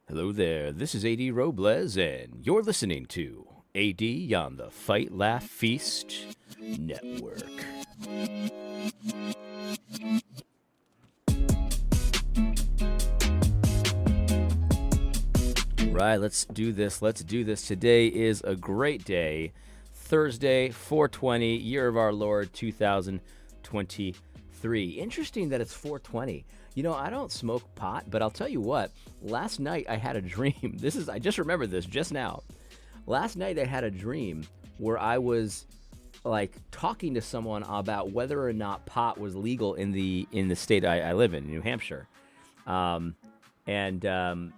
Hello there, this is AD Robles, and you're listening to AD on the Fight, Laugh, Feast Network. Right, let's do this. Today is a great day. Thursday, 420, year of our Lord, 2023. Interesting that it's 420. You know, I don't smoke pot, but I'll tell you what, last night I had a dream. I just remembered this just now. Last night I had a dream where I was like talking to someone about whether or not pot was legal in the state I live in, New Hampshire. I don't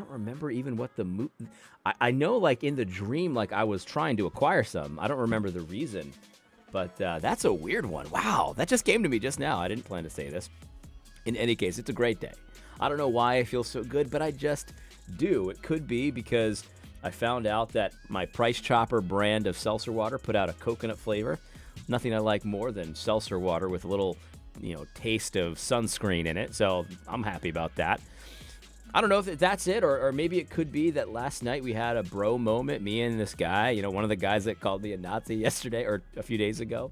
remember even what I know, like in the dream, like I was trying to acquire some. I don't remember the reason, but that's a weird one. Wow, that just came to me just now. I didn't plan to say this. In any case, it's a great day. I don't know why I feel so good, but I just do. It could be because I found out that my Price Chopper brand of seltzer water put out a coconut flavor. Nothing I like more than seltzer water with a little, taste of sunscreen in it. So I'm happy about that. I don't know if that's it, or maybe it could be that last night we had a bro moment, me and this guy, one of the guys that called me a Nazi yesterday or a few days ago.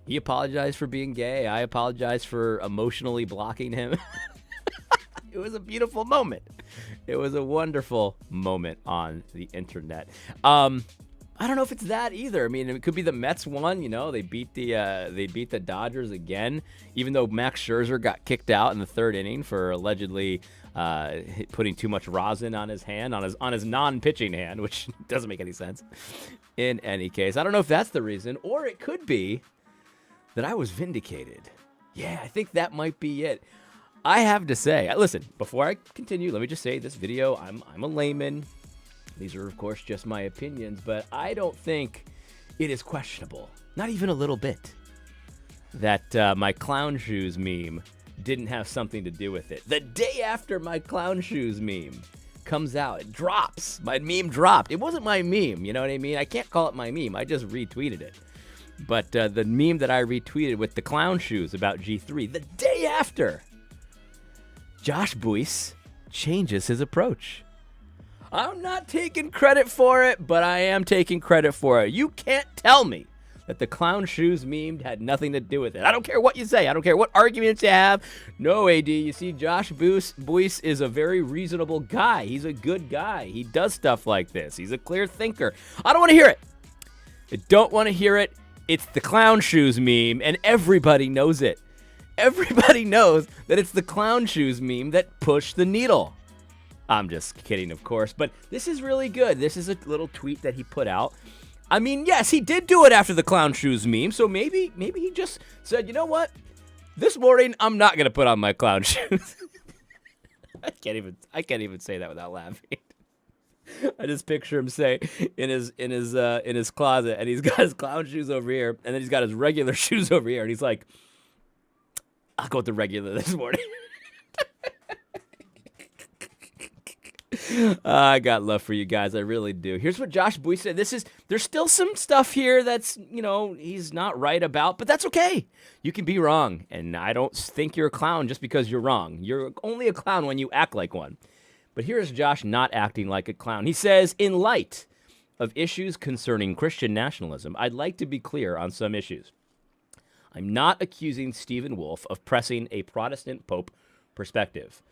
He apologized for being gay. I apologized for emotionally blocking him. It was a beautiful moment. It was a wonderful moment on the internet. I don't know if it's that either. I mean, it could be the Mets won. They beat the Dodgers again, even though Max Scherzer got kicked out in the third inning for allegedly putting too much rosin on his hand, on his non-pitching hand, which doesn't make any sense. In any case, I don't know if that's the reason, or it could be that I was vindicated. Yeah, I think that might be it. I have to say, listen, before I continue, let me just say this video, I'm a layman. These are, of course, just my opinions, but I don't think it is questionable, not even a little bit, that my clown shoes meme didn't have something to do with it. The day after my clown shoes meme comes out, it drops. My meme dropped. It wasn't my meme, you know what I mean? I can't call it my meme. I just retweeted it. But the meme that I retweeted with the clown shoes about G3, the day after, Josh Boyce changes his approach. I'm not taking credit for it, but I am taking credit for it. You can't tell me that the clown shoes meme had nothing to do with it. I don't care what you say. I don't care what arguments you have. No, AD, you see, Josh Boyce is a very reasonable guy. He's a good guy. He does stuff like this. He's a clear thinker. I don't want to hear it. I don't want to hear it. It's the clown shoes meme, and everybody knows it. Everybody knows that it's the clown shoes meme that pushed the needle. I'm just kidding, of course, but this is really good. This is a little tweet that he put out. I mean, yes, he did do it after the clown shoes meme, so maybe he just said, you know what? This morning, I'm not going to put on my clown shoes. I can't even say that without laughing. I just picture him say in his closet, and he's got his clown shoes over here, and then he's got his regular shoes over here, and he's like, I'll go with the regular this morning. I got love for you guys. I really do. Here's what Josh Boyce said. There's still some stuff here that's, he's not right about, but that's okay. You can be wrong, and I don't think you're a clown just because you're wrong. You're only a clown when you act like one. But here's Josh not acting like a clown. He says, in light of issues concerning Christian nationalism, I'd like to be clear on some issues. I'm not accusing Stephen Wolfe of pressing a Protestant Pope perspective.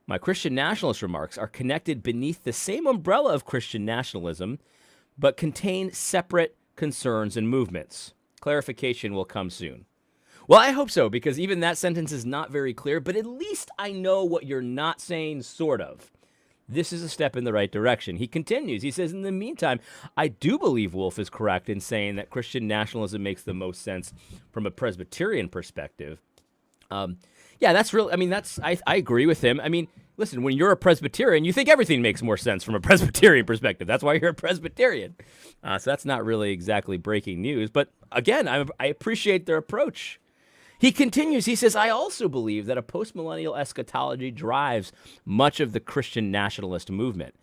My Christian nationalist remarks are connected beneath the same umbrella of Christian nationalism, but contain separate concerns and movements. Clarification will come soon. Well, I hope so, because even that sentence is not very clear, but at least I know what you're not saying, sort of. This is a step in the right direction. He continues. He says, in the meantime, I do believe Wolfe is correct in saying that Christian nationalism makes the most sense from a Presbyterian perspective. Yeah, that's real. I mean, I agree with him. I mean, listen, when you're a Presbyterian, you think everything makes more sense from a Presbyterian perspective. That's why you're a Presbyterian. So that's not really exactly breaking news. But again, I appreciate their approach. He continues, he says, I also believe that a postmillennial eschatology drives much of the Christian nationalist movement.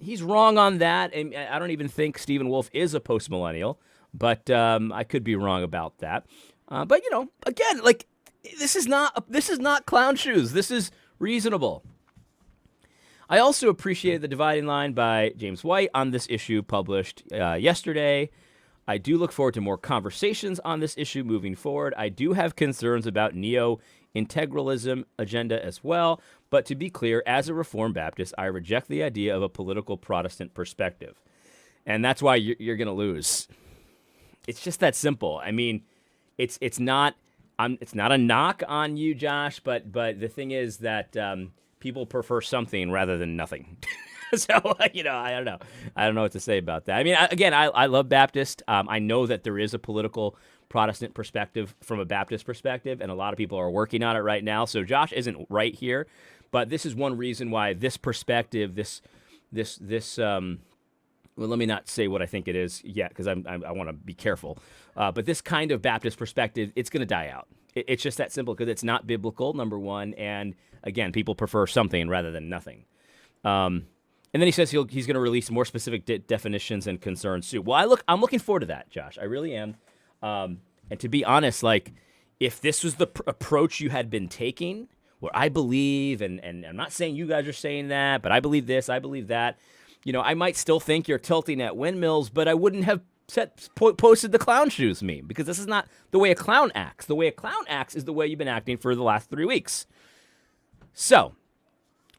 He's wrong on that, and I don't even think Stephen Wolfe is a postmillennial, but I could be wrong about that. But, again, like, this is not clown shoes. This is reasonable. I also appreciated the dividing line by James White on this issue published yesterday. I do look forward to more conversations on this issue moving forward. I do have concerns about neo-integralism agenda as well. But to be clear, as a Reformed Baptist, I reject the idea of a political Protestant perspective. And that's why you're going to lose. It's just that simple. I mean, it's not a knock on you, Josh, but the thing is that people prefer something rather than nothing. So, I don't know. I don't know what to say about that. I mean, I love Baptist. I know that there is a political Protestant perspective from a Baptist perspective, and a lot of people are working on it right now. So Josh isn't right here, but this is one reason why this perspective, this well, let me not say what I think it is yet, because I want to be careful. But this kind of Baptist perspective, it's going to die out. It's just that simple, because it's not biblical, number one, and again, people prefer something rather than nothing. And then he says he's going to release more specific definitions and concerns soon. Well, I'm looking forward to that, Josh. I really am. And to be honest, like, if this was the approach you had been taking, where I believe, and I'm not saying you guys are saying that, but I believe this, I believe that, I might still think you're tilting at windmills, but I wouldn't have posted the clown shoes meme, because this is not the way a clown acts. The way a clown acts is the way you've been acting for the last 3 weeks. So,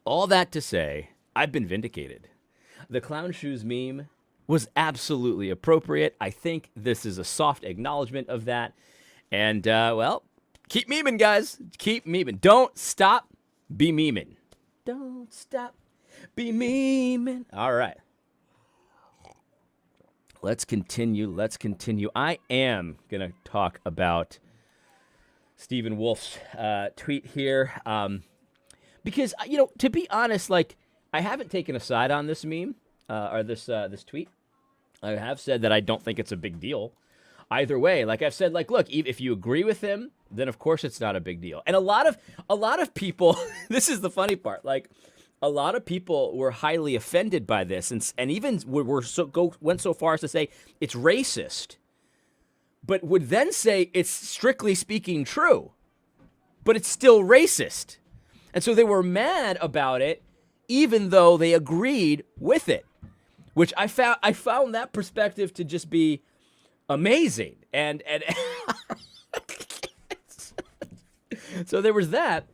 all that to say, I've been vindicated. The clown shoes meme was absolutely appropriate. I think this is a soft acknowledgement of that. And, well, keep memeing, guys. Keep memeing. Don't stop. Be memeing. Don't stop. Be memeing. All right. Let's continue. I am going to talk about Stephen Wolfe's tweet here. Because, to be honest, like, I haven't taken a side on this meme or this tweet. I have said that I don't think it's a big deal. Either way, like I've said, like, look, if you agree with him, then of course it's not a big deal. And a lot of people, this is the funny part, like, a lot of people were highly offended by this, and even went so far as to say it's racist, but would then say it's strictly speaking true, but it's still racist. And so they were mad about it, even though they agreed with it, which I found that perspective to just be amazing. And so there was that,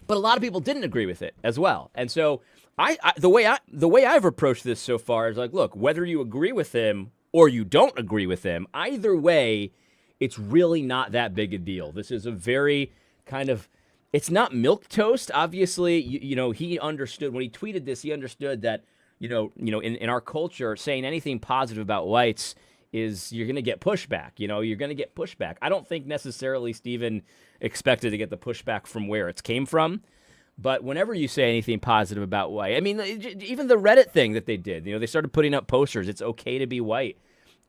but a lot of people didn't agree with it as well. And so the way I've approached this so far is like, look, whether you agree with him or you don't agree with him, either way, it's really not that big a deal. This is a very kind of, it's not milquetoast. Obviously, he understood when he tweeted this. He understood that, in our culture, saying anything positive about whites is you're going to get pushback. You're going to get pushback. I don't think necessarily Stephen expected to get the pushback from where it came from. But whenever you say anything positive about white, I mean, even the Reddit thing that they did, they started putting up posters. It's okay to be white.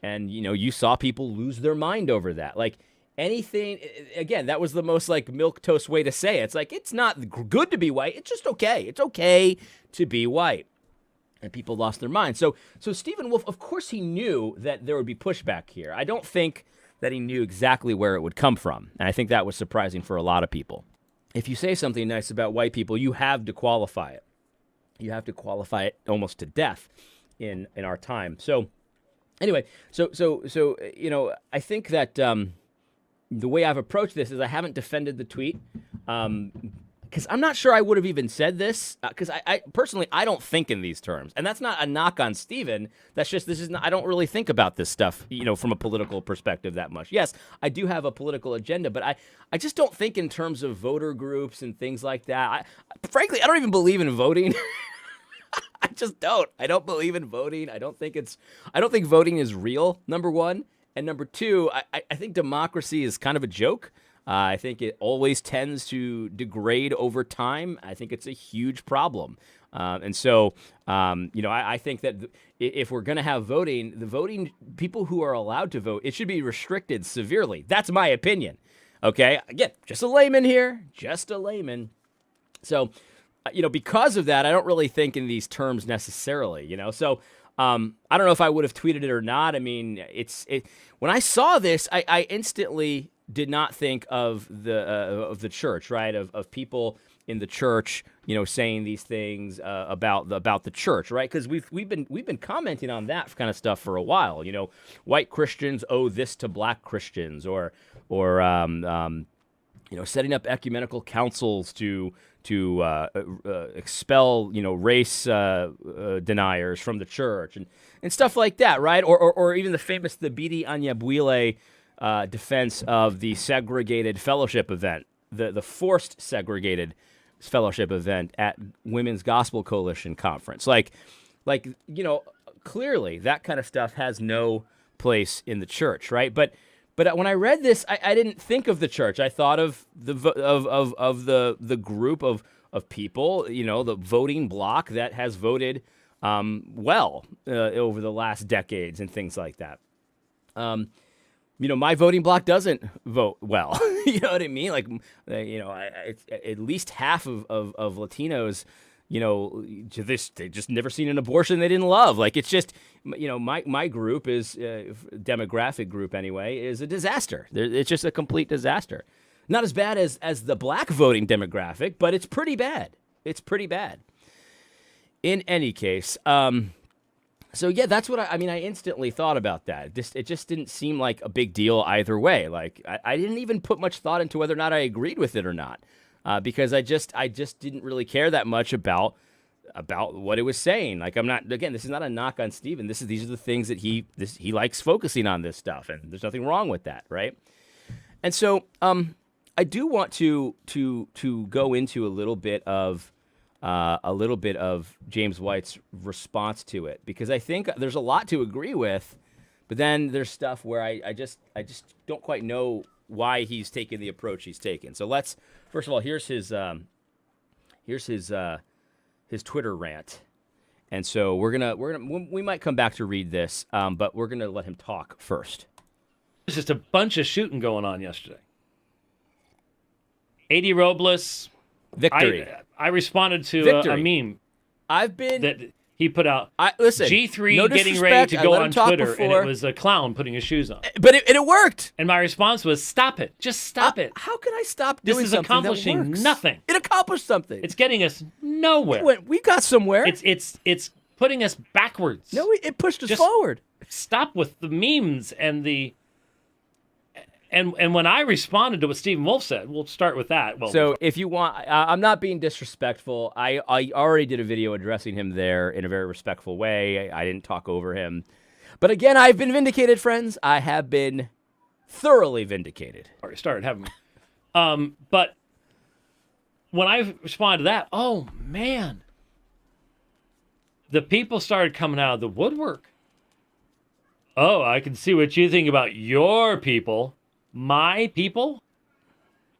And, you saw people lose their mind over that. Like, anything, again, that was the most, like, milquetoast way to say it. It's like, it's not good to be white. It's just okay. It's okay to be white. And people lost their minds. So Stephen Wolfe, of course he knew that there would be pushback here. I don't think that he knew exactly where it would come from. And I think that was surprising for a lot of people. If you say something nice about white people, you have to qualify it. You have to qualify it almost to death in our time. So anyway, so I think that the way I've approached this is I haven't defended the tweet. Because I'm not sure I would have even said this, because I personally, I don't think in these terms. And that's not a knock on Stephen. That's just, I don't really think about this stuff, from a political perspective that much. Yes, I do have a political agenda, but I just don't think in terms of voter groups and things like that. Frankly, I don't even believe in voting. I just don't. I don't believe in voting. I don't think voting is real, number one. And number two, I think democracy is kind of a joke. I think it always tends to degrade over time. I think it's a huge problem. And so, I think that if we're going to have voting, the voting, people who are allowed to vote, it should be restricted severely. That's my opinion. Okay? Again, just a layman here. Just a layman. So, because of that, I don't really think in these terms necessarily, So, I don't know if I would have tweeted it or not. I mean, when I saw this, I instantly did not think of the church, right? Of people in the church, saying these things about the church, right? Because we've been commenting on that kind of stuff for a while. White Christians owe this to black Christians, or setting up ecumenical councils to expel race deniers from the church and stuff like that, right? Or even the famous the Bidi Anyabwile defense of the segregated fellowship event, the forced segregated fellowship event at Women's Gospel Coalition conference. Clearly that kind of stuff has no place in the church, right? But when I read this, I didn't think of the church. I thought of the group of people, the voting bloc that has voted well over the last decades and things like that. My voting bloc doesn't vote well. You know what I mean? It's at least half of Latinos, they just never seen an abortion they didn't love. It's just, my group is, demographic group anyway, is a disaster. It's just a complete disaster. Not as bad as the black voting demographic, but it's pretty bad. It's pretty bad. In any case, so yeah, that's what I instantly thought about that. It just didn't seem like a big deal either way. I didn't even put much thought into whether or not I agreed with it or not. Because I just didn't really care that much about what it was saying. I'm not, again, this is not a knock on Stephen. These are the things that he likes focusing on this stuff, and there's nothing wrong with that, right? And so I do want to go into a little bit of James White's response to it, because I think there's a lot to agree with, but then there's stuff where I just don't quite know why he's taking the approach he's taken. So let's first of all, here's his Twitter rant, and so we might come back to read this, but we're gonna let him talk first. There's just a bunch of shooting going on yesterday. 80 Robles. Victory. I responded to a meme that he put out. Listen, G3 no getting ready to go on Twitter, and it was a clown putting his shoes on. But it worked. And my response was, stop it. Just stop it. How can I stop doing something? This is accomplishing accomplishing nothing. It accomplished something. It's getting us nowhere. We got somewhere. It's putting us backwards. No, it pushed us forward. Stop with the memes and the... And when I responded to what Stephen Wolfe said, we'll start with that. Well, so if you want, I'm not being disrespectful. I already did a video addressing him there in a very respectful way. I didn't talk over him. But again, I've been vindicated, friends. I have been thoroughly vindicated. Already started, haven't we? But when I responded to that, oh, man. The people started coming out of the woodwork. Oh, I can see what you think about your people. My people?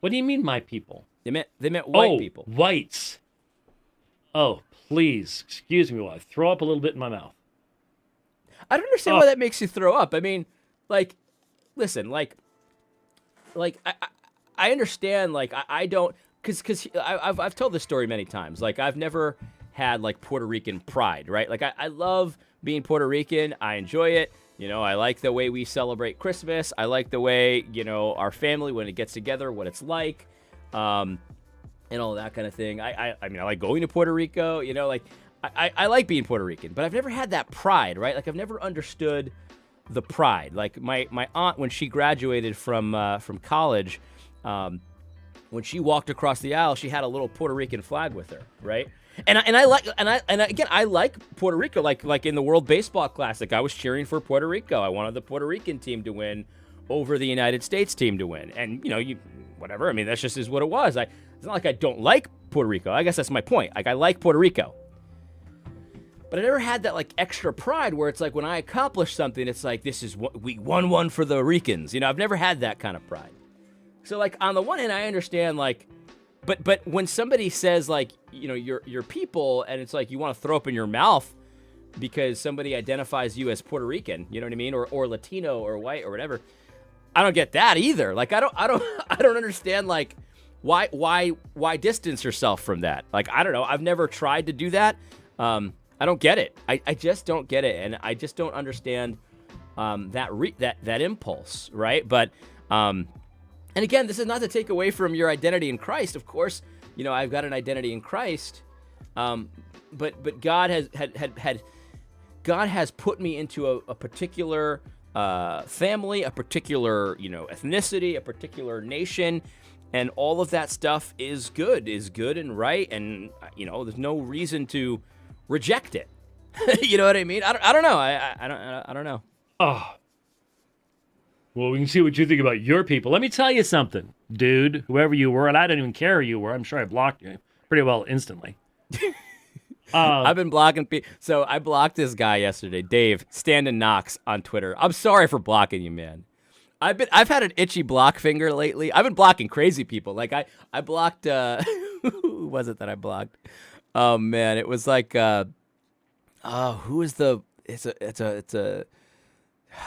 What do you mean, my people? They meant white people. Whites. Oh, please, excuse me while I throw up a little bit in my mouth. I don't understand why that makes you throw up. I mean, listen, I understand, I don't, because I've told this story many times. I've never had, Puerto Rican pride, right? I love being Puerto Rican. I enjoy it. I like the way we celebrate Christmas. I like the way, our family, when it gets together, what it's like, and all that kind of thing. I mean, I like going to Puerto Rico, I like being Puerto Rican, but I've never had that pride, right? I've never understood the pride. My aunt, when she graduated from college, when she walked across the aisle, she had a little Puerto Rican flag with her, right? And I like Puerto Rico, like in the World Baseball Classic, I was cheering for Puerto Rico. I wanted the Puerto Rican team to win over the United States team to win. And whatever. I mean, that's just is what it was. It's not like I don't like Puerto Rico. I guess that's my point. I like Puerto Rico. But I never had that extra pride where it's when I accomplish something, it's this is what we won one for the Ricans. I've never had that kind of pride. So on the one hand, I understand But when somebody says your people, and it's you want to throw up in your mouth because somebody identifies you as Puerto Rican, you know what I mean, or Latino or white or whatever, I don't get that either. I don't understand why distance yourself from that. I don't know. I've never tried to do that. I don't get it. I just don't get it, and I just don't understand that impulse, right? But and again, this is not to take away from your identity in Christ. Of course, I've got an identity in Christ. But God has put me into a particular family, a particular ethnicity, a particular nation, and all of that stuff is good and right, and there's no reason to reject it. You know what I mean? I don't know. I don't know. Oh. Well, we can see what you think about your people. Let me tell you something, dude, whoever you were, and I don't even care who you were. I'm sure I blocked you pretty well instantly. I've been blocking people. So I blocked this guy yesterday, Dave, Stand Knox on Twitter. I'm sorry for blocking you, man. I've had an itchy block finger lately. I've been blocking crazy people. Like I blocked who was it that I blocked? Oh man, it was like who is the it's a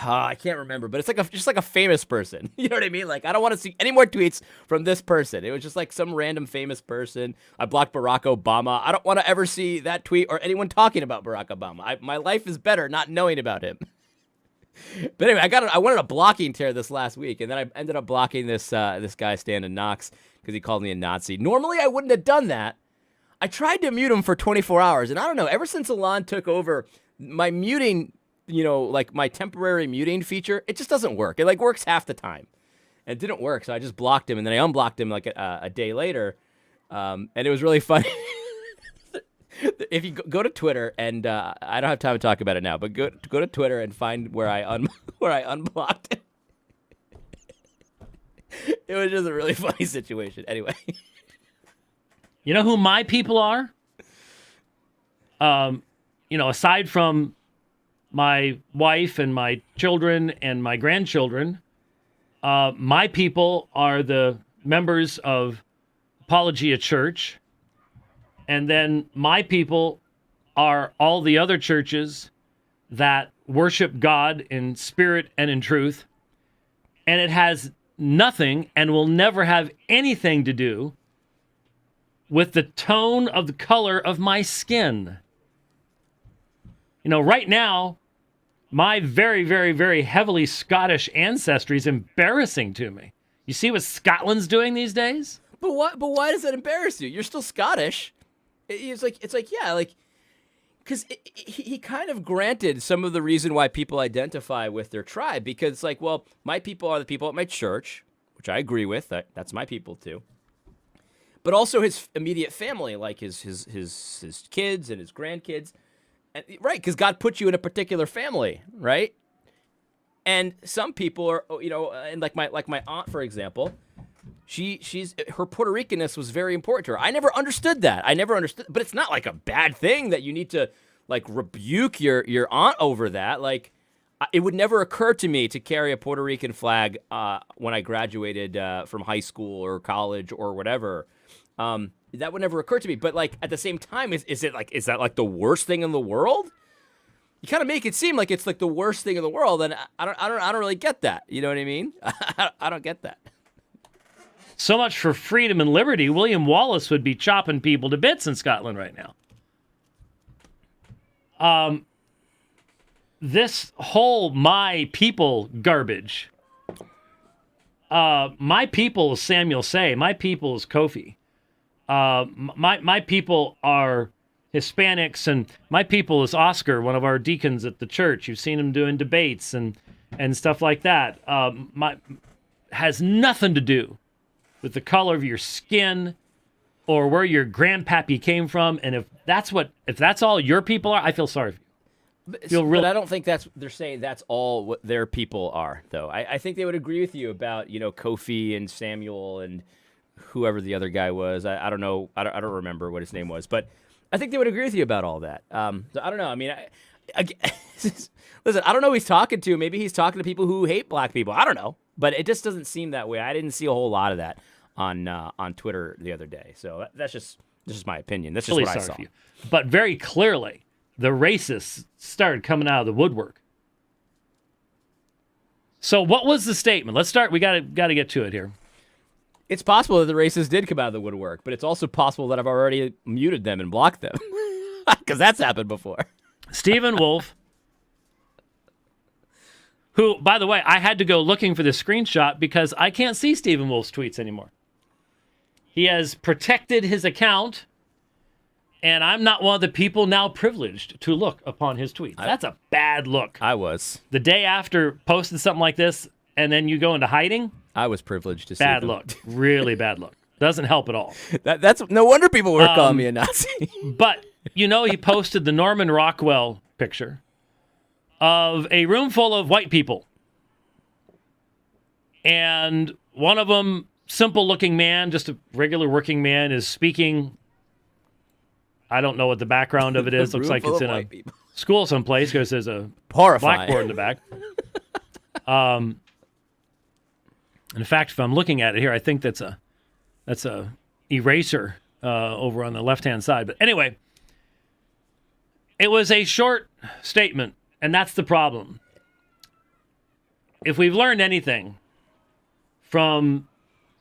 I can't remember, but it's just like a famous person. You know what I mean? Like, I don't want to see any more tweets from this person. It was just like some random famous person. I blocked Barack Obama. I don't want to ever see that tweet or anyone talking about Barack Obama. My life is better not knowing about him. But anyway, I wanted a blocking tear this last week, and then I ended up blocking this guy, Stand Knox, because he called me a Nazi. Normally, I wouldn't have done that. I tried to mute him for 24 hours, and I don't know, ever since Elon took over, my muting, like my temporary muting feature, it just doesn't work. It works half the time. And it didn't work, so I just blocked him, and then I unblocked him like a day later. And it was really funny. If you go to Twitter, and I don't have time to talk about it now, but go to Twitter and find where I unblocked him. It was just a really funny situation. Anyway. You know who my people are? Aside from my wife and my children and my grandchildren, my people are the members of Apologia Church. And then my people are all the other churches that worship God in spirit and in truth. And it has nothing and will never have anything to do with the tone of the color of my skin. Right now, my very, very, very heavily Scottish ancestry is embarrassing to me. You see what Scotland's doing these days? But why does that embarrass you? You're still Scottish. It's like because he kind of granted some of the reason why people identify with their tribe, because it's like, well, my people are the people at my church, which I agree with. That's my people too. But also his immediate family, like his kids and his grandkids. Right, because God put you in a particular family, right? And some people are, and like my aunt, for example, her Puerto Ricanness was very important to her. I never understood that. But it's not like a bad thing that you need to like rebuke your aunt over that. Like, it would never occur to me to carry a Puerto Rican flag when I graduated from high school or college or whatever. That would never occur to me. But like at the same time, is that like the worst thing in the world? You kind of make it seem like it's like the worst thing in the world, and I don't really get that. You know what I mean? I don't get that. So much for freedom and liberty. William Wallace would be chopping people to bits in Scotland right now. This whole my people garbage. My people is Samuel Say. My people is Kofi. My people are Hispanics, and my people is Oscar, one of our deacons at the church. You've seen him doing debates and stuff like that. Has nothing to do with the color of your skin or where your grandpappy came from. And if that's all your people are, I feel sorry for you. But I don't think they're saying that's all what their people are, though. I think they would agree with you about, Kofi and Samuel and whoever the other guy was. I don't know. I don't remember what his name was, but I think they would agree with you about all that. So I don't know. I mean, listen, I don't know who he's talking to. Maybe he's talking to people who hate black people. I don't know, but it just doesn't seem that way. I didn't see a whole lot of that on Twitter the other day. So that's just my opinion. That's just really what I sorry saw. for you. But very clearly, the racists started coming out of the woodwork. So what was the statement? Let's start. We got to get to it here. It's possible that the racists did come out of the woodwork, but it's also possible that I've already muted them and blocked them, because that's happened before. Stephen Wolfe, who, by the way, I had to go looking for this screenshot because I can't see Stephen Wolfe's tweets anymore. He has protected his account, and I'm not one of the people now privileged to look upon his tweets. That's a bad look. I was. The day after posting something like this, and then you go into hiding. I was privileged to see Bad them. look. Really bad look. Doesn't help at all. That's no wonder people were calling me a Nazi. But, he posted the Norman Rockwell picture of a room full of white people. And one of them, simple-looking man, just a regular working man, is speaking. I don't know what the background of it is. Looks like it's in a school someplace because there's a blackboard in the back. In fact, if I'm looking at it here, I think that's a eraser over on the left-hand side. But anyway, it was a short statement, and that's the problem. If we've learned anything from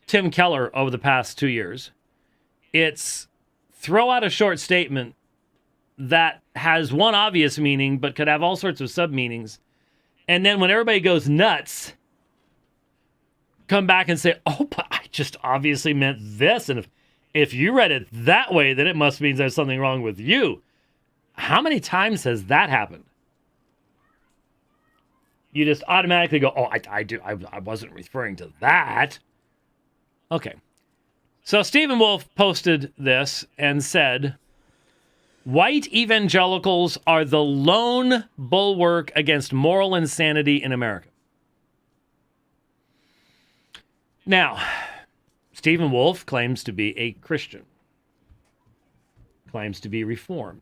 Tim Keller over the past 2 years, it's throw out a short statement that has one obvious meaning but could have all sorts of sub-meanings. And then when everybody goes nuts, come back and say, oh, but I just obviously meant this. And if you read it that way, then it must mean there's something wrong with you. How many times has that happened? You just automatically go, oh, I wasn't referring to that. Okay. So Stephen Wolfe posted this and said, white evangelicals are the lone bulwark against moral insanity in America. Now, Stephen Wolfe claims to be a Christian, claims to be Reformed.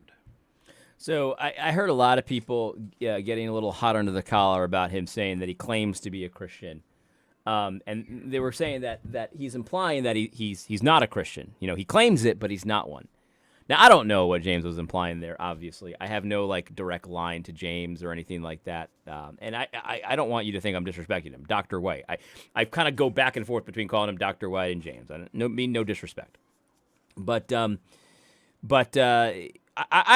So I heard a lot of people getting a little hot under the collar about him saying that he claims to be a Christian. And they were saying that he's implying that he's not a Christian. He claims it, but he's not one. Now, I don't know what James was implying there, obviously. I have no, direct line to James or anything like that. And I don't want you to think I'm disrespecting him. Dr. White. I kind of go back and forth between calling him Dr. White and James. I don't mean no disrespect. But I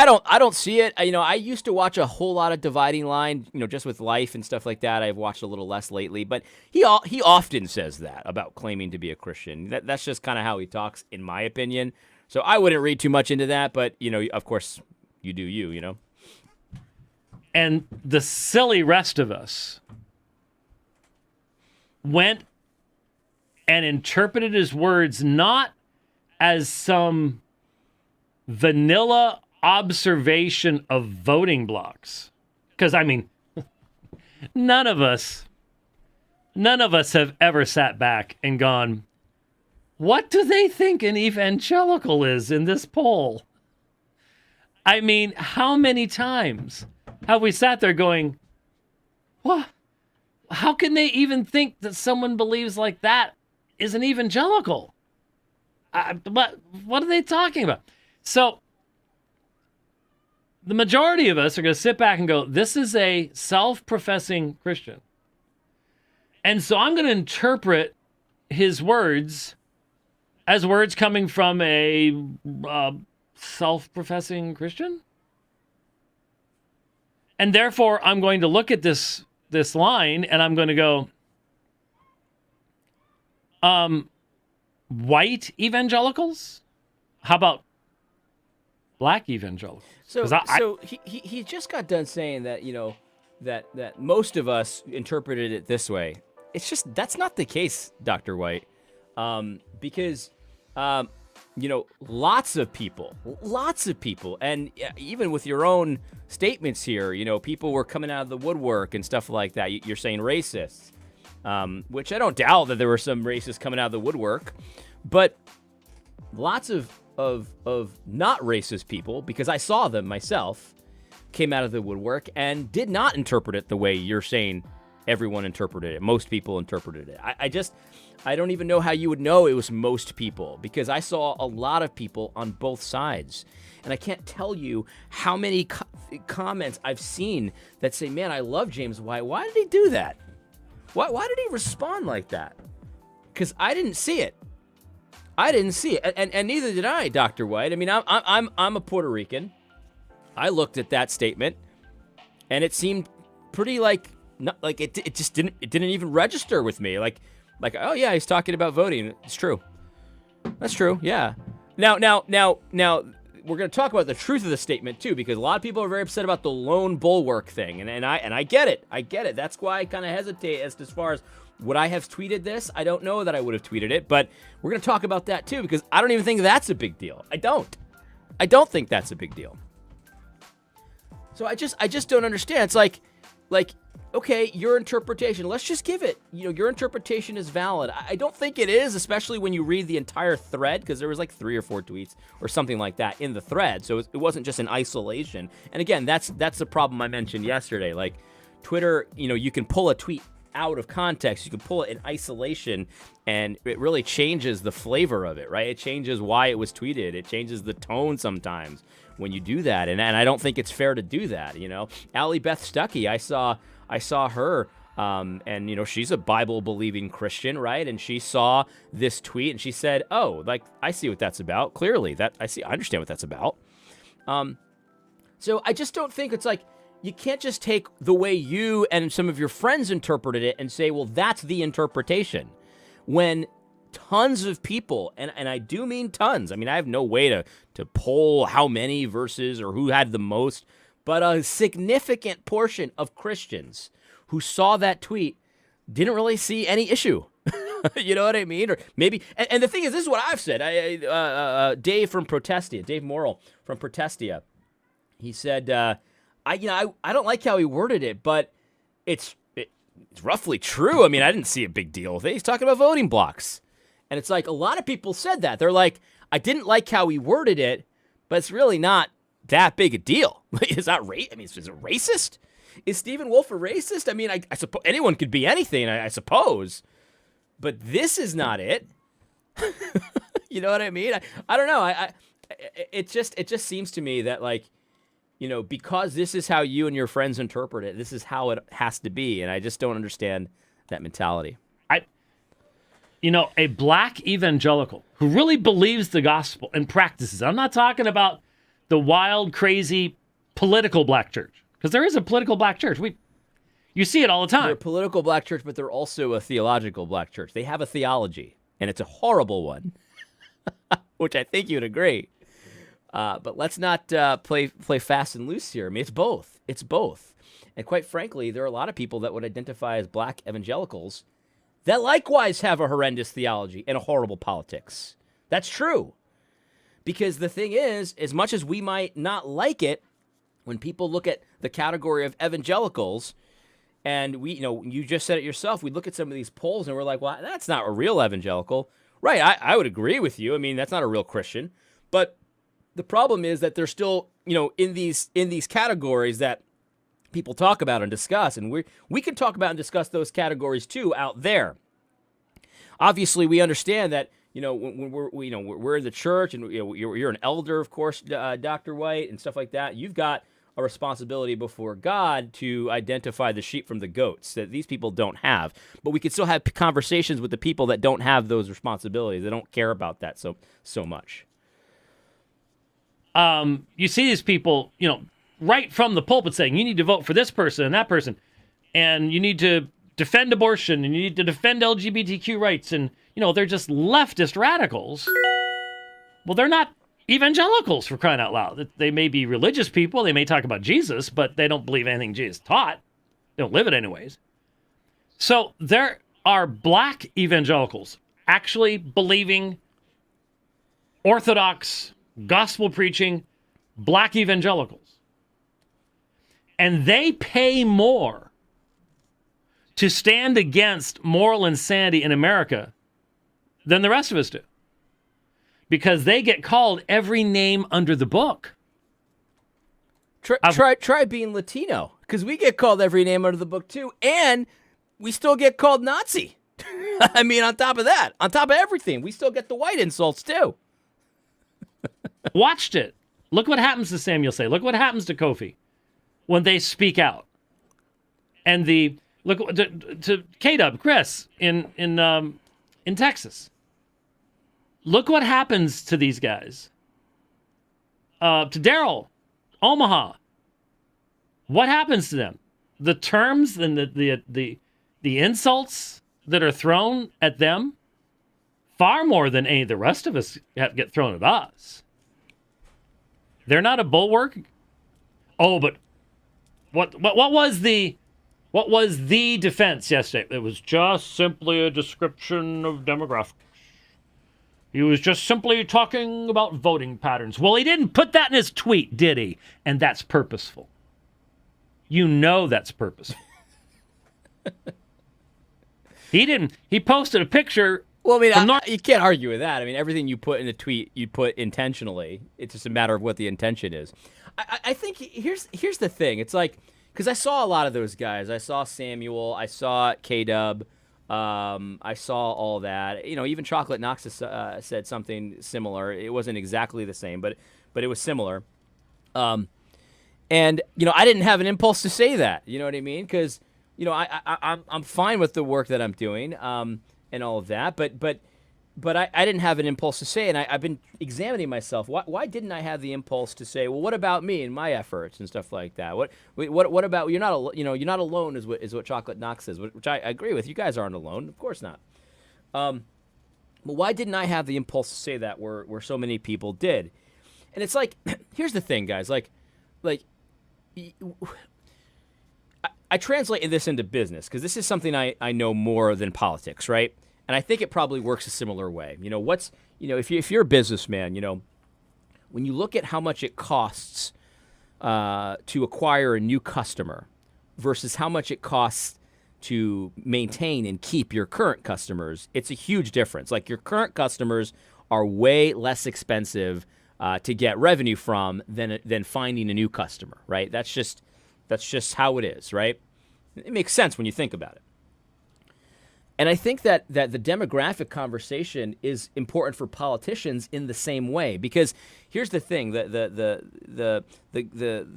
don't see it. I used to watch a whole lot of Dividing Line, just with life and stuff like that. I've watched a little less lately. But he often says that about claiming to be a Christian. That's just kind of how he talks, in my opinion. So I wouldn't read too much into that, but, of course, you do you. And the silly rest of us went and interpreted his words not as some vanilla observation of voting blocks. Because, none of us have ever sat back and gone, what do they think an evangelical is in this poll? How many times have we sat there going, what? How can they even think that someone believes like that is an evangelical? But what are they talking about? So the majority of us are going to sit back and go, this is a self-professing Christian. And so I'm going to interpret his words as words coming from a self-professing Christian. And therefore, I'm going to look at this line and I'm going to go, white evangelicals? How about black evangelicals? So he just got done saying that, that most of us interpreted it this way. It's just, that's not the case, Dr. White. Because, lots of people, and even with your own statements here, people were coming out of the woodwork and stuff like that. You're saying racists, which I don't doubt that there were some racists coming out of the woodwork, but lots of not racist people, because I saw them myself, came out of the woodwork and did not interpret it the way you're saying everyone interpreted it. Most people interpreted it. I don't even know how you would know it was most people, because I saw a lot of people on both sides. And I can't tell you how many comments I've seen that say, man, I love James White. Why did he do that? Why did he respond like that? Because I didn't see it. And neither did I, Dr. White. I'm a Puerto Rican. I looked at that statement, and it seemed pretty it didn't even register with me. Like, oh yeah, he's talking about voting. It's true. That's true. Yeah. Now, we're going to talk about the truth of the statement too, because a lot of people are very upset about the lone bulwark thing, and I get it. I get it. That's why I kind of hesitate as far as would I have tweeted this. I don't know that I would have tweeted it, but we're going to talk about that too, because I don't even think that's a big deal. I don't think that's a big deal. So I just don't understand. It's like, okay, your interpretation, let's just give it. Your interpretation is valid. I don't think it is, especially when you read the entire thread, because there was like 3 or 4 tweets or something like that in the thread. So it wasn't just in isolation. And again, that's the problem I mentioned yesterday. Like Twitter, you can pull a tweet out of context. You can pull it in isolation, and it really changes the flavor of it, right? It changes why it was tweeted. It changes the tone sometimes when you do that. And I don't think it's fair to do that, Allie Beth Stuckey, I saw her, and she's a Bible-believing Christian, right? And she saw this tweet, and she said, "Oh, like I see what that's about. Clearly, I understand what that's about." So I just don't think it's like you can't just take the way you and some of your friends interpreted it and say, "Well, that's the interpretation," when tons of people, and I do mean tons. I mean, I have no way to poll how many verses or who had the most. But a significant portion of Christians who saw that tweet didn't really see any issue. You know what I mean? Or maybe, and the thing is, this is what I've said. Dave from Protestia, Dave Morrill from Protestia, he said, I don't like how he worded it, but it's roughly true. I mean, I didn't see a big deal with it. He's talking about voting blocks. And it's like a lot of people said that. They're like, I didn't like how he worded it, but it's really not that big a deal. Is that is it racist? Is Stephen Wolfe a racist? I mean, I suppose anyone could be anything, I suppose, but this is not it. You know what I mean? I don't know. It just seems to me that because this is how you and your friends interpret it, this is how it has to be, and I just don't understand that mentality. A black evangelical who really believes the gospel and practices. I'm not talking about the wild, crazy political black church, because there is a political black church. You see it all the time. They're a political black church, but they're also a theological black church. They have a theology, and it's a horrible one, which I think you'd agree. But let's not play fast and loose here. I mean, it's both. It's both. And quite frankly, there are a lot of people that would identify as black evangelicals that likewise have a horrendous theology and a horrible politics. That's true. Because the thing is, as much as we might not like it, when people look at the category of evangelicals, and you just said it yourself, we look at some of these polls and we're like, well, that's not a real evangelical. Right, I would agree with you. I mean, that's not a real Christian. But the problem is that they're still, in these categories that people talk about and discuss, and we can talk about and discuss those categories too out there. Obviously, we understand that when we're in the church, and you're an elder, of course, Dr. White, and stuff like that. You've got a responsibility before God to identify the sheep from the goats that these people don't have. But we can still have conversations with the people that don't have those responsibilities. They don't care about that so much. You see these people, right from the pulpit saying you need to vote for this person and that person, and you need to defend abortion, and you need to defend LGBTQ rights, and they're just leftist radicals. Well, they're not evangelicals, for crying out loud. They may be religious people, they may talk about Jesus, but they don't believe anything Jesus taught. They don't live it anyways. So there are black evangelicals actually believing Orthodox gospel preaching black evangelicals. And they pay more to stand against moral insanity in America than the rest of us do. Because they get called every name under the book. Try being Latino, because we get called every name under the book too, and we still get called Nazi. I mean, on top of that, on top of everything, we still get the white insults too. Watched it. Look what happens to Samuel Say. Look what happens to Kofi when they speak out. And look to K-Dub, Chris in Texas. Look what happens to these guys. To Daryl, Omaha. What happens to them? The terms and the insults that are thrown at them far more than any of the rest of us get thrown at us. They're not a bulwark. Oh, but what was the defense yesterday? It was just simply a description of demographics. He was just simply talking about voting patterns. Well, he didn't put that in his tweet, did he? And that's purposeful. You know that's purposeful. He didn't. He posted a picture. Well, I mean, you can't argue with that. I mean, everything you put in a tweet, you put intentionally. It's just a matter of what the intention is. I think here's the thing. It's like, because I saw a lot of those guys. I saw Samuel. I saw K-Dub. I saw all that. You know, even Chocolate Knox said something similar. It wasn't exactly the same, but it was similar. And you know, I didn't have an impulse to say that. You know what I mean? Because you know, I'm fine with the work that I'm doing, and all of that. But I didn't have an impulse to say, and I've been examining myself. Why didn't I have the impulse to say, well, what about me and my efforts and stuff like that? What about you're not alone is what Chocolate Knox says, which I agree with. You guys aren't alone, of course not. But why didn't I have the impulse to say that where so many people did? And it's like, here's the thing, guys. Like. I translate this into business because this is something I know more than politics, right? And I think it probably works a similar way. You know, if you're a businessman, you know, when you look at how much it costs to acquire a new customer versus how much it costs to maintain and keep your current customers, it's a huge difference. Like your current customers are way less expensive to get revenue from than finding a new customer, right? That's just how it is, right? It makes sense when you think about it. And I think that the demographic conversation is important for politicians in the same way, because here's the thing: the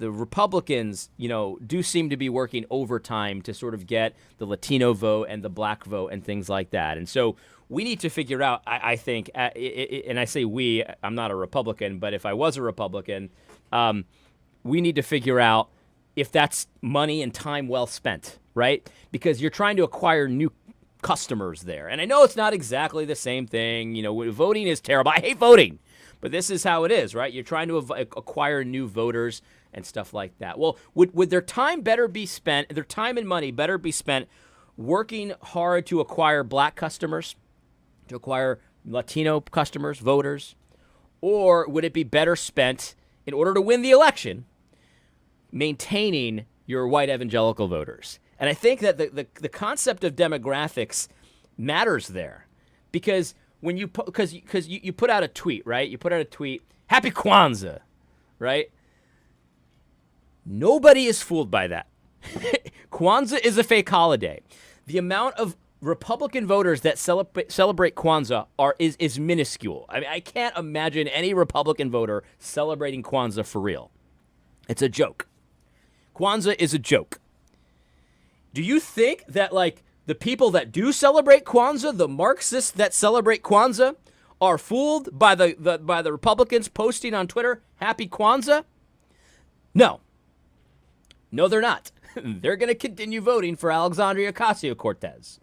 Republicans, you know, do seem to be working overtime to sort of get the Latino vote and the black vote and things like that. And so we need to figure out, I think, and I say we, I'm not a Republican, but if I was a Republican, we need to figure out if that's money and time well spent, right? Because you're trying to acquire new customers there. And I know it's not exactly the same thing. You know, voting is terrible. I hate voting, but this is how it is, right? You're trying to acquire new voters and stuff like that. Well, would their time better be spent, their time and money better be spent working hard to acquire black customers, to acquire Latino customers, voters, or would it be better spent in order to win the election maintaining your white evangelical voters? And I think that the concept of demographics matters there, because when you put out a tweet, right? You put out a tweet, Happy Kwanzaa, right? Nobody is fooled by that. Kwanzaa is a fake holiday. The amount of Republican voters that celebrate Kwanzaa is minuscule. I mean, I can't imagine any Republican voter celebrating Kwanzaa for real. It's a joke. Kwanzaa is a joke. Do you think that, like, the people that do celebrate Kwanzaa, the Marxists that celebrate Kwanzaa, are fooled by the Republicans posting on Twitter, Happy Kwanzaa? No. No, they're not. They're going to continue voting for Alexandria Ocasio-Cortez.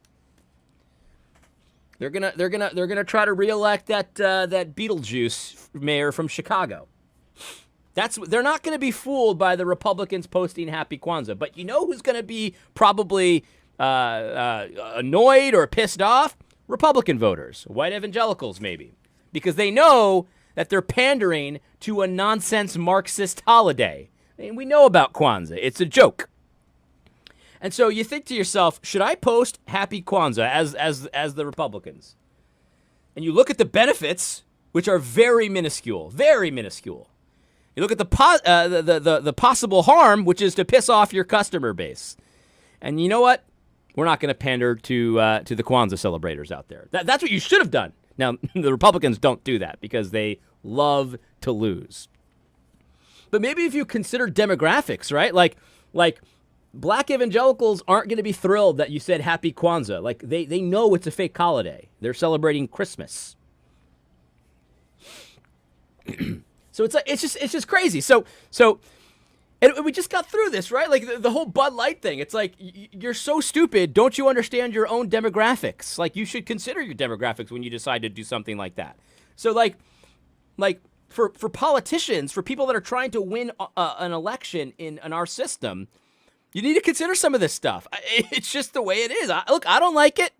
They're gonna try to reelect that Beetlejuice mayor from Chicago. They're not going to be fooled by the Republicans posting Happy Kwanzaa. But you know who's going to be probably annoyed or pissed off? Republican voters, white evangelicals maybe, because they know that they're pandering to a nonsense Marxist holiday. I mean, we know about Kwanzaa. It's a joke. And so you think to yourself, should I post Happy Kwanzaa as the Republicans? And you look at the benefits, which are very minuscule, very minuscule. You look at the possible harm, which is to piss off your customer base. And you know what? We're not going to pander to the Kwanzaa celebrators out there. That's what you should have done. Now, the Republicans don't do that because they love to lose. But maybe if you consider demographics, right? Like black evangelicals aren't going to be thrilled that you said Happy Kwanzaa. Like they know it's a fake holiday. They're celebrating Christmas. So it's just crazy. So And we just got through this, right? Like the whole Bud Light thing. It's like, you're so stupid. Don't you understand your own demographics? Like, you should consider your demographics when you decide to do something like that. So like for politicians, for people that are trying to win an election in our system, you need to consider some of this stuff. It's just the way it is. Look, I don't like it.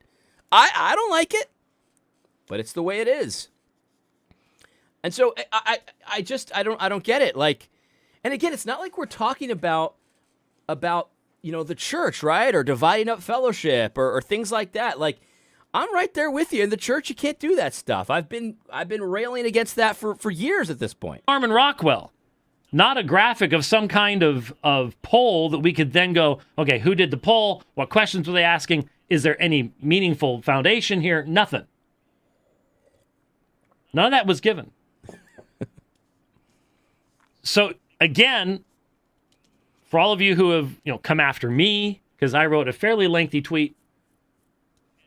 I don't like it, but it's the way it is. And so I don't get it. Like, and again, it's not like we're talking about the church, right? Or dividing up fellowship or things like that. Like, I'm right there with you. In the church, you can't do that stuff. I've been railing against that for years at this point. Norman Rockwell, not a graphic of some kind of poll that we could then go, okay, who did the poll? What questions were they asking? Is there any meaningful foundation here? Nothing. None of that was given. So again, for all of you who have come after me because I wrote a fairly lengthy tweet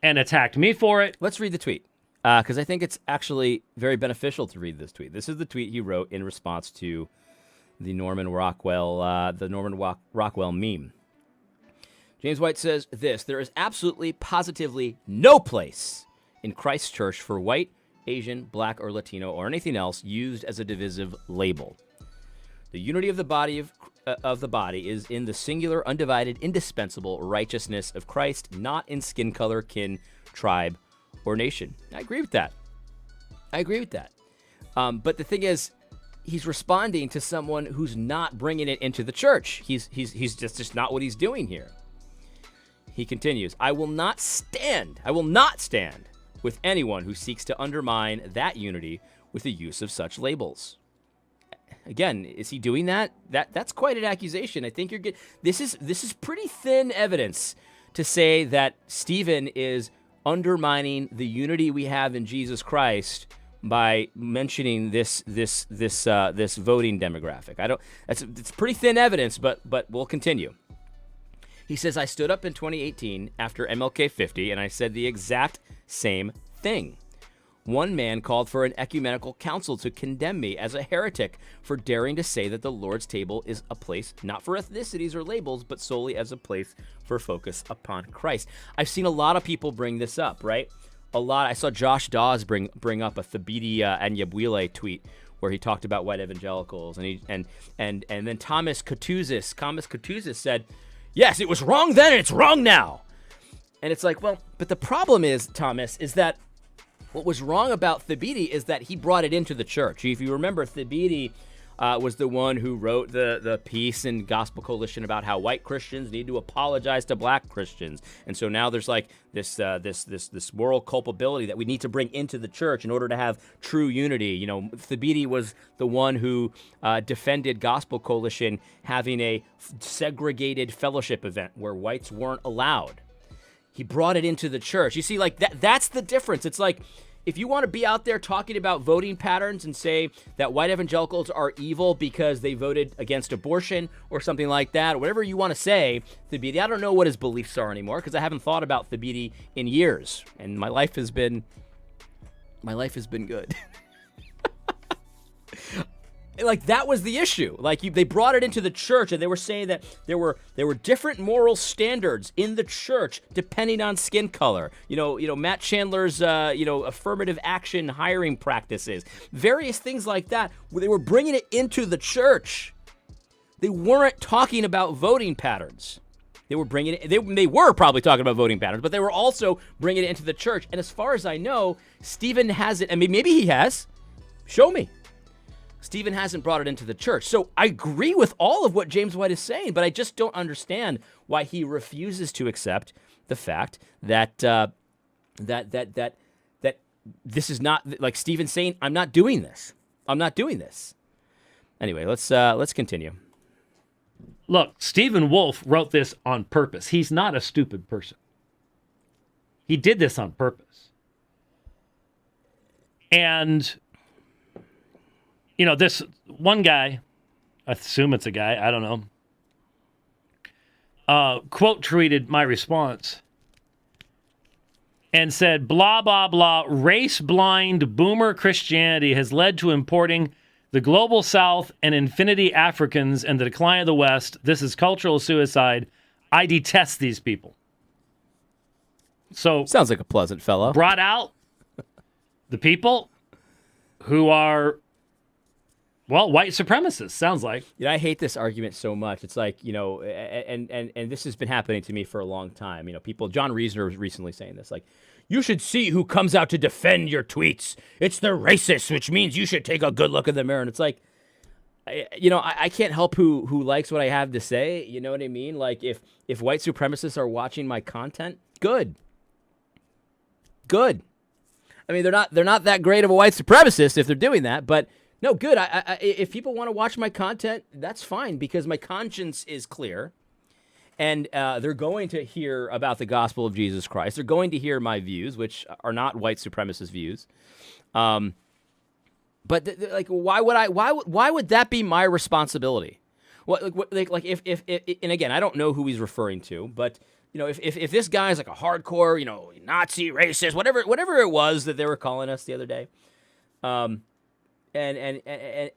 and attacked me for it. Let's read the tweet because I think it's actually very beneficial to read this tweet. This is the tweet he wrote in response to the Norman Rockwell meme. James White says this: there is absolutely, positively no place in Christ's church for white, Asian, black, or Latino, or anything else used as a divisive label. The unity of the body is in the singular, undivided, indispensable righteousness of Christ, not in skin color, kin, tribe, or nation. I agree with that. But the thing is, he's responding to someone who's not bringing it into the church. He's just not what he's doing here. He continues, I will not stand with anyone who seeks to undermine that unity with the use of such labels. Again, is he doing that? That's quite an accusation. I think you're good. This is pretty thin evidence to say that Stephen is undermining the unity we have in Jesus Christ by mentioning this voting demographic. It's pretty thin evidence, but we'll continue. He says, I stood up in 2018 after MLK 50 and I said the exact same thing. One man called for an ecumenical council to condemn me as a heretic for daring to say that the Lord's table is a place not for ethnicities or labels, but solely as a place for focus upon Christ. I've seen a lot of people bring this up, right? A lot. I saw Josh Dawes bring up a Thabiti Anyabwile tweet where he talked about white evangelicals, and then Thomas Katouzis said, yes, it was wrong then and it's wrong now. And it's like, well, but the problem is, Thomas, is that what was wrong about Thabiti is that he brought it into the church. If you remember, Thabiti was the one who wrote the piece in Gospel Coalition about how white Christians need to apologize to black Christians. And so now there's like this moral culpability that we need to bring into the church in order to have true unity. Thabiti was the one who defended Gospel Coalition having a segregated fellowship event where whites weren't allowed. He brought it into the church. You see, like that's the difference. It's like, if you want to be out there talking about voting patterns and say that white evangelicals are evil because they voted against abortion or something like that, or whatever you want to say, Thabiti, I don't know what his beliefs are anymore because I haven't thought about Thabiti in years, and my life has been good. Like, that was the issue. Like, they brought it into the church, and they were saying that there were different moral standards in the church depending on skin color. Matt Chandler's affirmative action hiring practices, various things like that. They were bringing it into the church. They weren't talking about voting patterns. They were bringing it. They were probably talking about voting patterns, but they were also bringing it into the church. And as far as I know, Stephen hasn't. I mean, maybe he has. Show me. Stephen hasn't brought it into the church. So I agree with all of what James White is saying, but I just don't understand why he refuses to accept the fact that that this is not, like Stephen's saying, I'm not doing this. Anyway, let's continue. Look, Stephen Wolfe wrote this on purpose. He's not a stupid person. He did this on purpose. And this one guy, I assume it's a guy, I don't know, quote tweeted my response and said, blah, blah, blah, race-blind boomer Christianity has led to importing The global South and infinity Africans and the decline of the West. This is cultural suicide. I detest these people. So Sounds like a pleasant fellow. brought out the people who are, well, white supremacists, sounds like. You know, I hate this argument so much. It's like, you know, and this has been happening to me for a long time. You know, people, John Reasoner was recently saying this, like, you should see who comes out to defend your tweets. It's the racists, which means you should take a good look in the mirror. And it's like, I can't help who likes what I have to say. You know what I mean? Like, if white supremacists are watching my content, good. I mean, they're not that great of a white supremacist if they're doing that, but no, good. If people want to watch my content, that's fine because my conscience is clear, and they're going to hear about the gospel of Jesus Christ. They're going to hear my views, which are not white supremacist views. But like, why would that be my responsibility? Like if and again, I don't know who he's referring to, but you know, if this guy is like a hardcore, you know, Nazi, racist, whatever it was that they were calling us the other day, and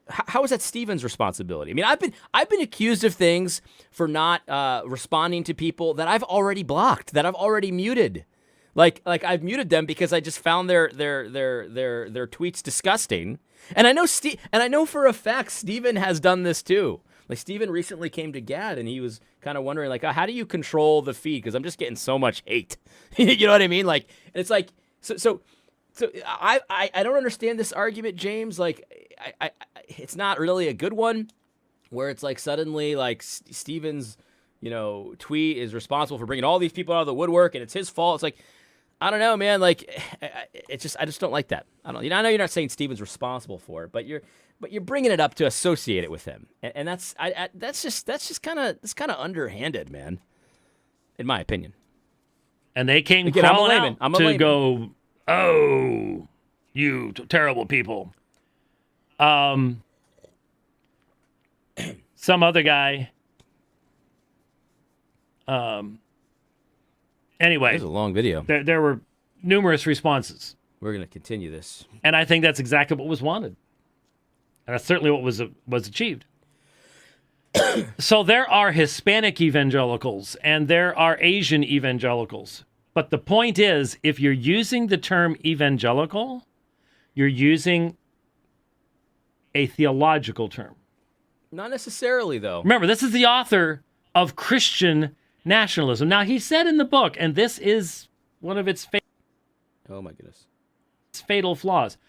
how is that Stephen's responsibility? I mean, I've been accused of things for not responding to people that I've already blocked, that I've already muted. Like I've muted them because I just found their tweets disgusting. And I know for a fact Stephen has done this too. Like Stephen recently came to Gad and he was kind of wondering like, how do you control the feed? Because I'm just getting so much hate. You know what I mean? Like, and it's like so I don't understand this argument, James. Like I it's not really a good one. Where it's like suddenly like Stephen's tweet is responsible for bringing all these people out of the woodwork and it's his fault. It's like, I don't know, man. Like, I just don't like that. I know you're not saying Stephen's responsible for it, but you're bringing it up to associate it with him, and that's just kind of underhanded, man, in my opinion. And they came Again, crawling out to layman. go, oh, you terrible people. Some other guy. Anyway, It was a long video. there were numerous responses, We're gonna continue this. and I think that's exactly what was wanted, and that's certainly what was achieved. So there are Hispanic evangelicals and there are Asian evangelicals, but the point is, if you're using the term evangelical, you're using a theological term. Not necessarily, though. Remember, this is the author of Christian nationalism. Now, he said in the book, and this is one of its Oh my goodness. fatal flaws,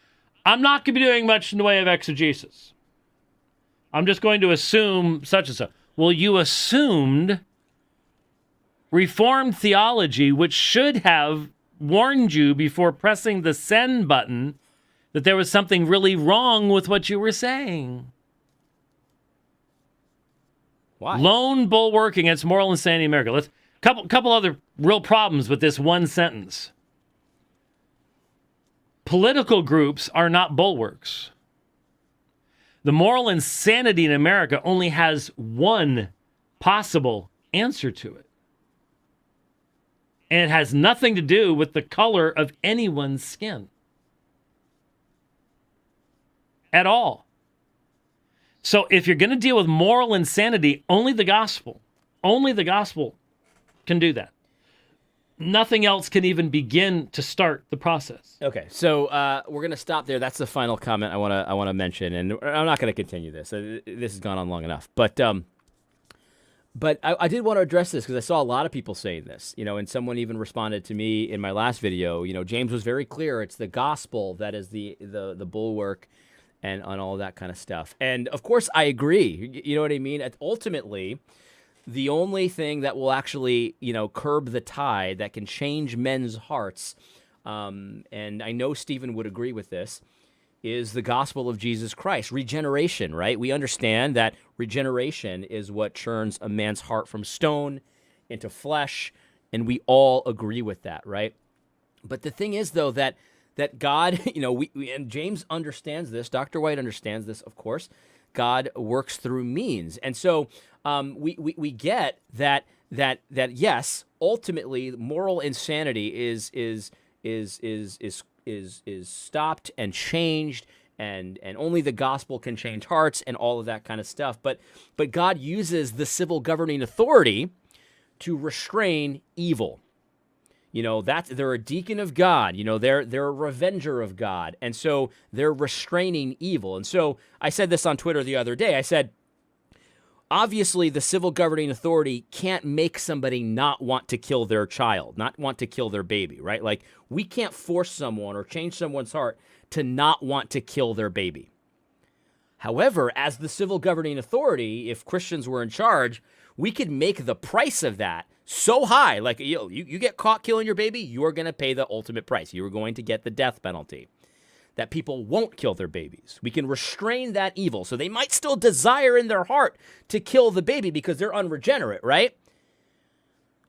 I'm not going to be doing much in the way of exegesis. I'm just going to assume such and such. Well, you assumed Reformed theology, which should have warned you before pressing the send button that there was something really wrong with what you were saying. Why? Lone bulwark against moral insanity in America. Let's couple other real problems with this one sentence. Political groups are not bulwarks. The moral insanity in America only has one possible answer to it. And it has nothing to do with the color of anyone's skin. At all. So if you're going to deal with moral insanity, only the gospel can do that. Nothing else can even begin to start the process. Okay, so we're gonna stop there. That's the final comment I wanna mention, and I'm not gonna continue this. This has gone on long enough, but I did want to address this because I saw a lot of people saying this, and someone even responded to me in my last video. James was very clear. It's the gospel that is the bulwark and on all that kind of stuff. And of course, I agree. You know what I mean? Ultimately, the only thing that will actually, curb the tide, that can change men's hearts, and I know Stephen would agree with this, is the gospel of Jesus Christ. Regeneration, right? We understand that regeneration is what turns a man's heart from stone into flesh, and we all agree with that, right? But the thing is, though, that God, we and James understands this, Dr. White understands this, of course, God works through means. And so we get that yes, ultimately moral insanity is stopped and changed and only the gospel can change hearts and all of that kind of stuff. But God uses the civil governing authority to restrain evil. They're a deacon of God. They're a revenger of God. And so they're restraining evil. And so I said this on Twitter the other day. I said, obviously the civil governing authority can't make somebody not want to kill their child, not want to kill their baby, right? Like, we can't force someone or change someone's heart to not want to kill their baby. However, as the civil governing authority, if Christians were in charge, we could make the price of that so high. Like, you get caught killing your baby, you are going to pay the ultimate price. You are going to get the death penalty. That people won't kill their babies. We can restrain that evil. So they might still desire in their heart to kill the baby because they're unregenerate, right?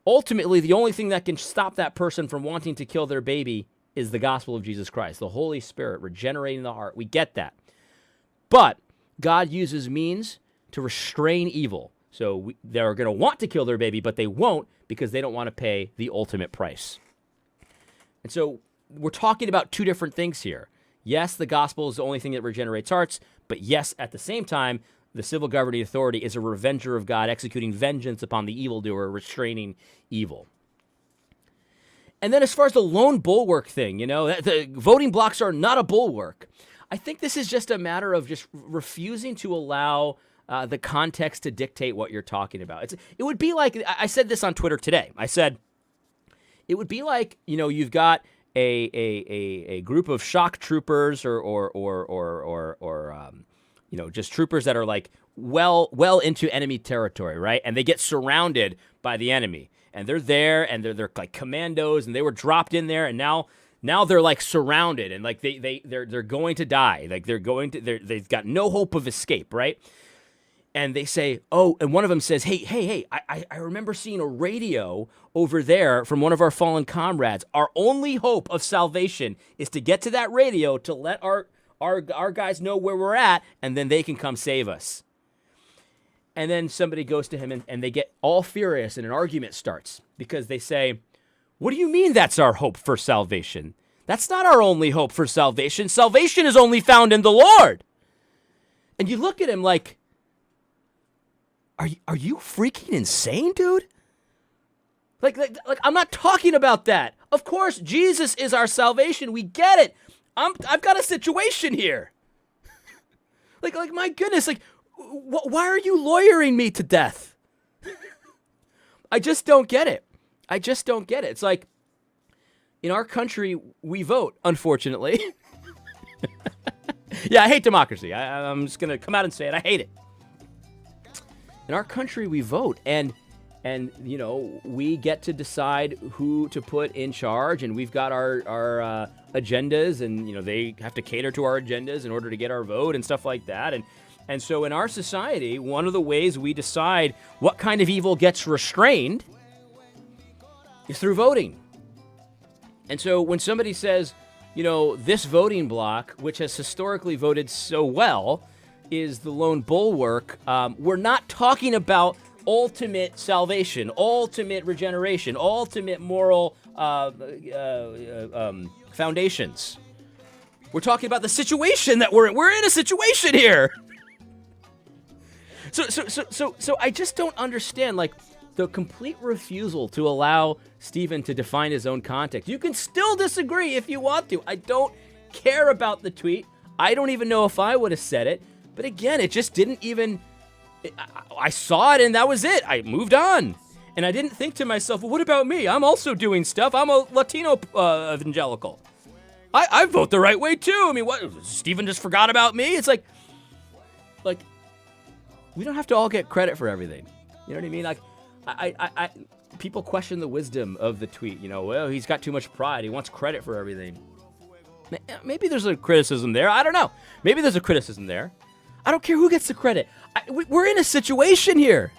Ultimately, the only thing that can stop that person from wanting to kill their baby is the gospel of Jesus Christ, the Holy Spirit regenerating the heart. We get that. But God uses means to restrain evil. So they're going to want to kill their baby, but they won't because they don't want to pay the ultimate price. And so we're talking about two different things here. Yes, the gospel is the only thing that regenerates hearts, but yes, at the same time, the civil governing authority is a revenger of God, executing vengeance upon the evildoer, restraining evil. And then as far as the lone bulwark thing, the voting blocks are not a bulwark. I think this is just a matter of just refusing to allow the context to dictate what you're talking about. It would be like, I said this on Twitter today. I said, it would be like, you've got a group of shock troopers or just troopers that are like well into enemy territory, right? And they get surrounded by the enemy, and they're there, and they're like commandos, and they were dropped in there, and now they're like surrounded, and like they're going to die, like they've got no hope of escape, right? And they say, and one of them says, hey, I remember seeing a radio over there from one of our fallen comrades. Our only hope of salvation is to get to that radio to let our guys know where we're at, and then they can come save us. And then somebody goes to him, and they get all furious, and an argument starts because they say, what do you mean that's our hope for salvation? That's not our only hope for salvation. Salvation is only found in the Lord. And you look at him like, Are you freaking insane, dude? Like I'm not talking about that. Of course, Jesus is our salvation. We get it. I've got a situation here. like my goodness, like why are you lawyering me to death? I just don't get it. It's like, in our country, we vote, unfortunately. Yeah, I hate democracy. I'm just going to come out and say it. I hate it. In our country, we vote, and we get to decide who to put in charge, and we've got our agendas, and they have to cater to our agendas in order to get our vote and stuff like that. And so in our society, one of the ways we decide what kind of evil gets restrained is through voting. And so when somebody says, this voting bloc, which has historically voted so well, is the lone bulwark, we're not talking about ultimate salvation, ultimate regeneration, ultimate moral foundations. We're talking about the situation that we're in. We're in a situation here. So I just don't understand, like, the complete refusal to allow Stephen to define his own context. You can still disagree if you want to. I don't care about the tweet. I don't even know if I would have said it. But again, it just didn't even... I saw it and that was it. I moved on. And I didn't think to myself, well, what about me? I'm also doing stuff. I'm a Latino evangelical. I vote the right way too. I mean, what? Stephen just forgot about me? It's like, we don't have to all get credit for everything. You know what I mean? Like, I people question the wisdom of the tweet. Well, he's got too much pride. He wants credit for everything. Maybe there's a criticism there. I don't know. Maybe there's a criticism there. I don't care who gets the credit. We're in a situation here.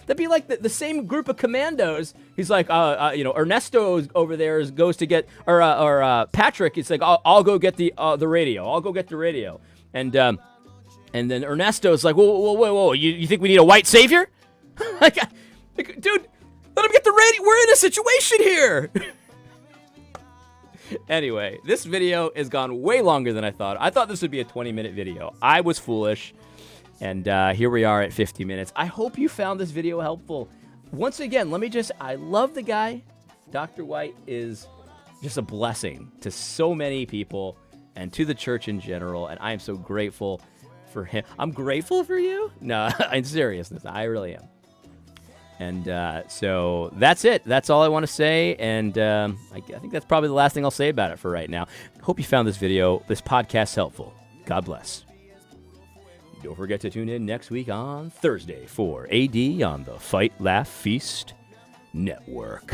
That'd be like the same group of commandos. He's like, Ernesto over there goes to get, or Patrick. It's like, I'll go get the radio. I'll go get the radio. And then Ernesto's like, whoa, you think we need a white savior? like, dude, let him get the radio. We're in a situation here. Anyway, this video has gone way longer than I thought. I thought this would be a 20-minute video. I was foolish. And here we are at 50 minutes. I hope you found this video helpful. Once again, I love the guy. Dr. White is just a blessing to so many people and to the church in general. And I am so grateful for him. I'm grateful for you? No, in seriousness, I really am. And so that's it. That's all I want to say. And I think that's probably the last thing I'll say about it for right now. Hope you found this podcast helpful. God bless. Don't forget to tune in next week on Thursday for AD on the Fight, Laugh, Feast Network.